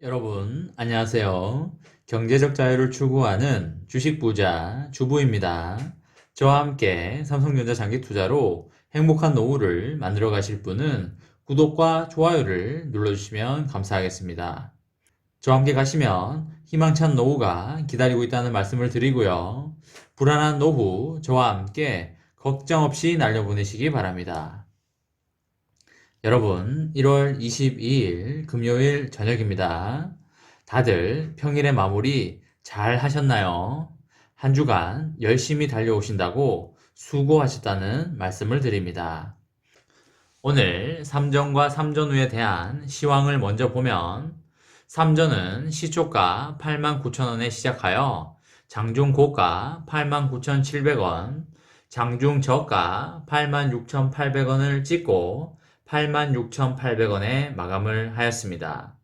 여러분, 안녕하세요. 경제적 자유를 추구하는 주식 부자 주부입니다. 저와 함께 삼성전자 장기 투자로 행복한 노후를 만들어 가실 분은 구독과 좋아요를 눌러주시면 감사하겠습니다. 저와 함께 가시면 희망찬 노후가 기다리고 있다는 말씀을 드리고요. 불안한 노후 저와 함께 걱정 없이 날려보내시기 바랍니다. 여러분, 1월 22일 금요일 저녁입니다. 다들 평일의 마무리 잘 하셨나요? 한 주간 열심히 달려오신다고 수고하셨다는 말씀을 드립니다. 오늘 삼전과 삼전후에 대한 시황을 먼저 보면 삼전은 시초가 89,000원에 시작하여 장중 고가 89,700원, 장중 저가 86,800원을 찍고 86,800원에 마감을 하였습니다.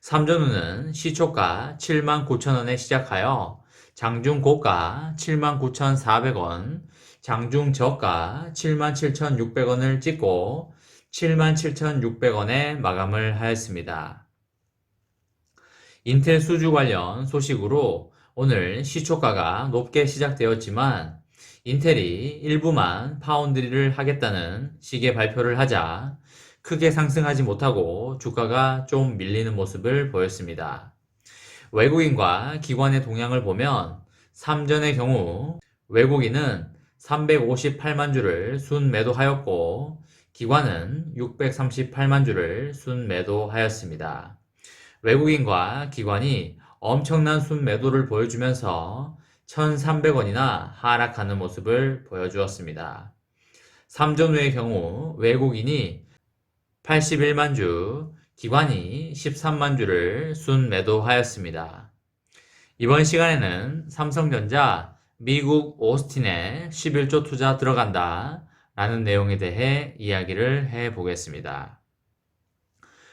삼전후는 시초가 79,000원에 시작하여 장중 고가 79,400원, 장중 저가 77,600원을 찍고 77,600원에 마감을 하였습니다. 인텔 수주 관련 소식으로 오늘 시초가가 높게 시작되었지만 인텔이 일부만 파운드리를 하겠다는 식의 발표를 하자 크게 상승하지 못하고 주가가 좀 밀리는 모습을 보였습니다. 외국인과 기관의 동향을 보면 삼전의 경우 외국인은 358만 주를 순매도하였고 기관은 638만 주를 순매도하였습니다. 외국인과 기관이 엄청난 순매도를 보여주면서 1,300원이나 하락하는 모습을 보여주었습니다. 삼전후의 경우 외국인이 81만 주, 기관이 13만 주를 순매도하였습니다. 이번 시간에는 삼성전자 미국 오스틴에 11조 투자 들어간다 라는 내용에 대해 이야기를 해보겠습니다.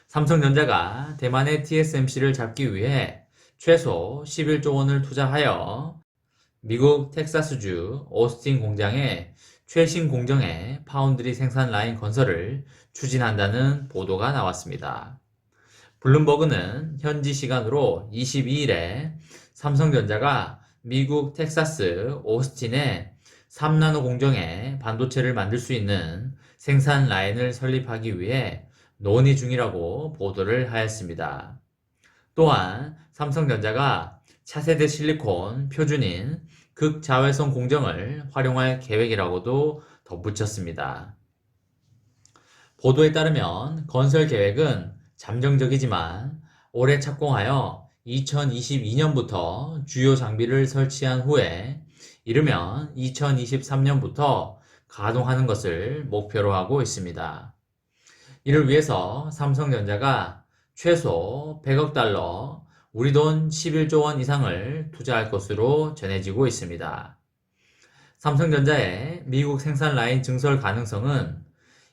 삼성전자가 대만의 TSMC를 잡기 위해 최소 11조 원을 투자하여 미국 텍사스주 오스틴 공장에 최신 공정의 파운드리 생산 라인 건설을 추진한다는 보도가 나왔습니다. 블룸버그는 현지 시간으로 22일에 삼성전자가 미국 텍사스 오스틴에 3나노 공정의 반도체를 만들 수 있는 생산 라인을 설립하기 위해 논의 중이라고 보도를 하였습니다. 또한 삼성전자가 차세대 실리콘 표준인 극자외선 공정을 활용할 계획이라고도 덧붙였습니다. 보도에 따르면 건설 계획은 잠정적이지만 올해 착공하여 2022년부터 주요 장비를 설치한 후에 이르면 2023년부터 가동하는 것을 목표로 하고 있습니다. 이를 위해서 삼성전자가 최소 100억 달러, 우리 돈 11조 원 이상을 투자할 것으로 전해지고 있습니다. 삼성전자의 미국 생산 라인 증설 가능성은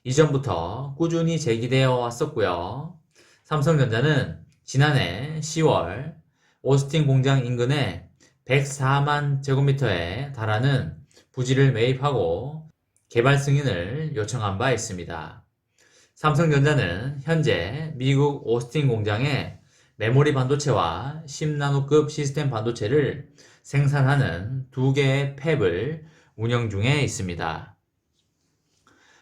이전부터 꾸준히 제기되어 왔었고요. 삼성전자는 지난해 10월 오스틴 공장 인근에 104만 제곱미터에 달하는 부지를 매입하고 개발 승인을 요청한 바 있습니다. 삼성전자는 현재 미국 오스틴 공장에 메모리 반도체와 10나노급 시스템 반도체를 생산하는 2개의 팹을 운영 중에 있습니다.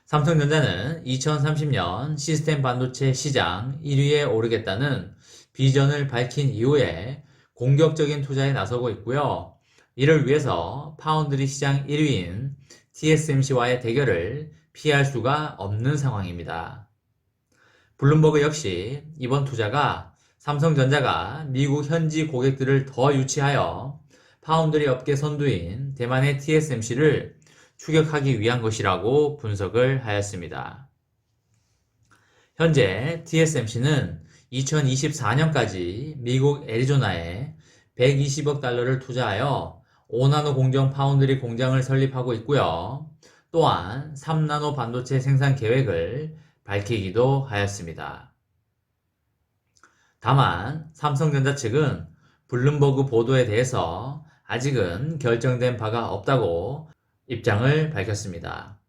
삼성전자는 2030년 시스템 반도체 시장 1위에 오르겠다는 비전을 밝힌 이후에 공격적인 투자에 나서고 있고요. 이를 위해서 파운드리 시장 1위인 TSMC와의 대결을 피할 수가 없는 상황입니다. 블룸버그 역시 이번 투자가 삼성전자가 미국 현지 고객들을 더 유치하여 파운드리 업계 선두인 대만의 TSMC를 추격하기 위한 것이라고 분석을 하였습니다. 현재 TSMC는 2024년까지 미국 애리조나에 120억 달러를 투자하여 5나노 공정 파운드리 공장을 설립하고 있고요. 또한 3나노 반도체 생산 계획을 밝히기도 하였습니다. 다만 삼성전자 측은 블룸버그 보도에 대해서 아직은 결정된 바가 없다고 입장을 밝혔습니다.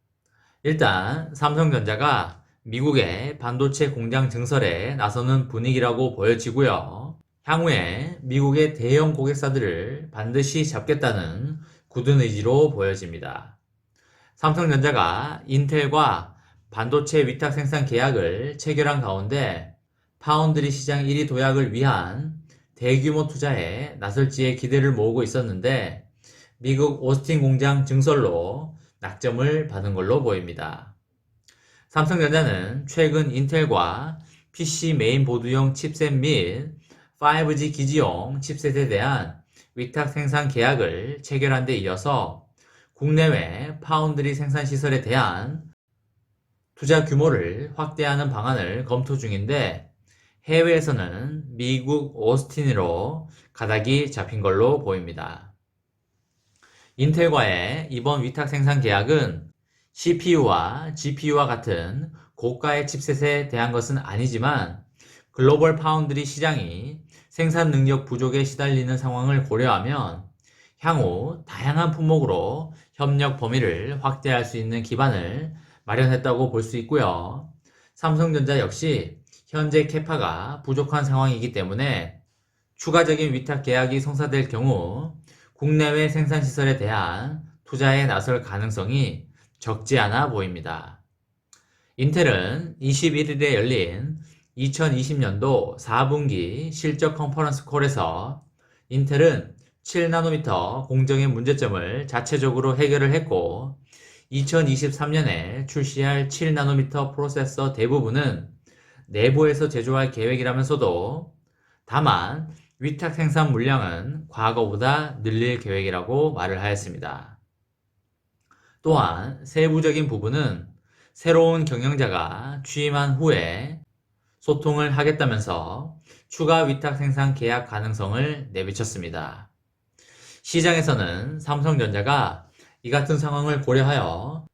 일단 삼성전자가 미국의 반도체 공장 증설에 나서는 분위기라고 보여지고요. 향후에 미국의 대형 고객사들을 반드시 잡겠다는 굳은 의지로 보여집니다. 삼성전자가 인텔과 반도체 위탁 생산 계약을 체결한 가운데 파운드리 시장 1위 도약을 위한 대규모 투자에 나설지에 기대를 모으고 있었는데 미국 오스틴 공장 증설로 낙점을 받은 걸로 보입니다. 삼성전자는 최근 인텔과 PC 메인보드용 칩셋 및 5G 기지용 칩셋에 대한 위탁 생산 계약을 체결한 데 이어서 국내외 파운드리 생산 시설에 대한 투자 규모를 확대하는 방안을 검토 중인데 해외에서는 미국 오스틴으로 가닥이 잡힌 걸로 보입니다. 인텔과의 이번 위탁 생산 계약은 CPU와 GPU와 같은 고가의 칩셋에 대한 것은 아니지만 글로벌 파운드리 시장이 생산 능력 부족에 시달리는 상황을 고려하면 향후 다양한 품목으로 협력 범위를 확대할 수 있는 기반을 마련했다고 볼 수 있고요. 삼성전자 역시 현재 캐파가 부족한 상황이기 때문에 추가적인 위탁 계약이 성사될 경우 국내외 생산시설에 대한 투자에 나설 가능성이 적지 않아 보입니다. 인텔은 21일에 열린 2020년도 4분기 실적 컨퍼런스 콜에서 인텔은 7나노미터 공정의 문제점을 자체적으로 해결을 했고 2023년에 출시할 7나노미터 프로세서 대부분은 내부에서 제조할 계획이라면서도 다만 위탁 생산 물량은 과거보다 늘릴 계획이라고 말을 하였습니다. 또한 세부적인 부분은 새로운 경영자가 취임한 후에 소통을 하겠다면서 추가 위탁 생산 계약 가능성을 내비쳤습니다. 시장에서는 삼성전자가 이 같은 상황을 고려하여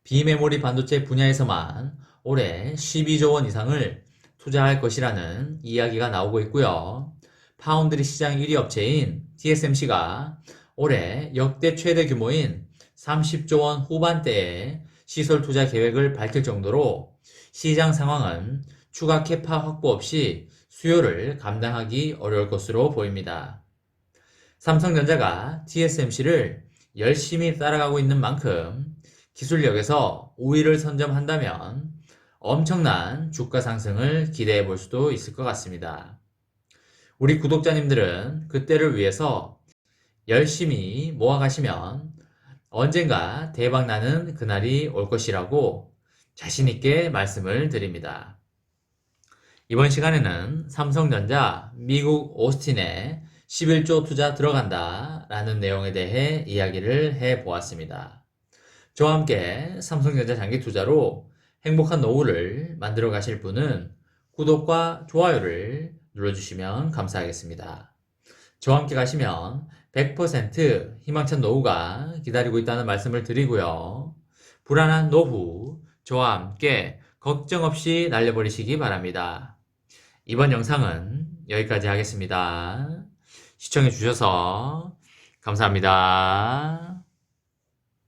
비메모리 반도체 분야에서만 올해 12조 원 이상을 투자할 것이라는 이야기가 나오고 있고요. 파운드리 시장 1위 업체인 TSMC가 올해 역대 최대 규모인 30조 원 후반대의 시설 투자 계획을 밝힐 정도로 시장 상황은 추가 캐파 확보 없이 수요를 감당하기 어려울 것으로 보입니다. 삼성전자가 TSMC를 열심히 따라가고 있는 만큼 기술력에서 우위를 선점한다면 엄청난 주가 상승을 기대해 볼 수도 있을 것 같습니다. 우리 구독자님들은 그때를 위해서 열심히 모아가시면 언젠가 대박나는 그날이 올 것이라고 자신있게 말씀을 드립니다. 이번 시간에는 삼성전자 미국 오스틴에 11조 투자 들어간다 라는 내용에 대해 이야기를 해보았습니다. 저와 함께 삼성전자 장기 투자로 행복한 노후를 만들어 가실 분은 구독과 좋아요를 눌러주시면 감사하겠습니다. 저와 함께 가시면 100% 희망찬 노후가 기다리고 있다는 말씀을 드리고요. 불안한 노후, 저와 함께 걱정 없이 날려버리시기 바랍니다. 이번 영상은 여기까지 하겠습니다. 시청해주셔서 감사합니다.